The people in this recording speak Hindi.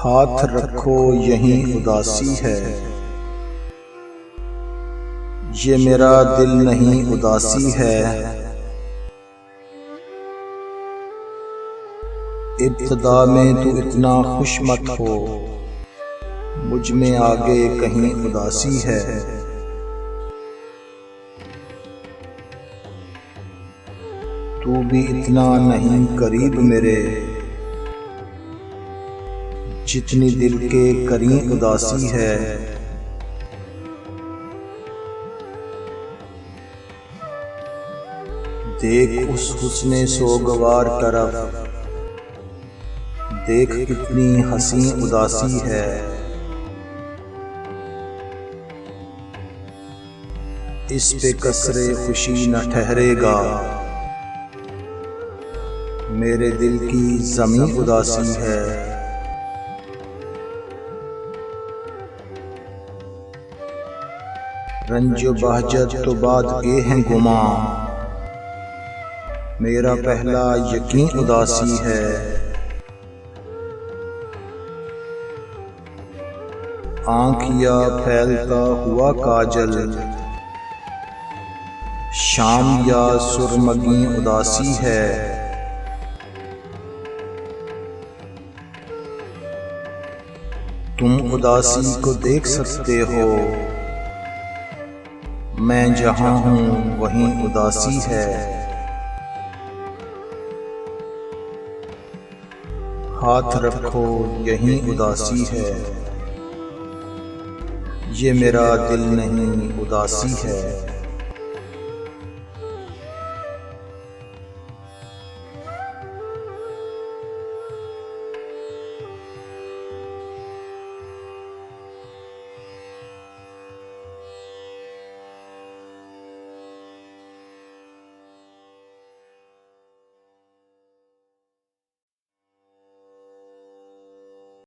हाथ रखो यहीं उदासी है, ये मेरा दिल नहीं उदासी है। इब्तिदा में तू इतना खुश मत हो, मुझ में आगे कहीं उदासी है। तू भी इतना नहीं करीब मेरे, जितनी दिल के करीब उदासी है। देख उस हुस्ने सोगवार तरफ, देख कितनी हसी उदासी है। इस पे कसरे खुशी न ठहरेगा, मेरे दिल की ज़मीं उदासी है। रंजो बहजत तो बाद के हैं गुमा, मेरा पहला यकीन उदासी है। आँखिया फैलता हुआ काजल, शाम या सुरमगी उदासी है। तुम उदासी को देख सकते हो, मैं जहाँ हूँ वहीं उदासी है। हाथ रखो यहीं उदासी है, ये मेरा दिल नहीं उदासी है।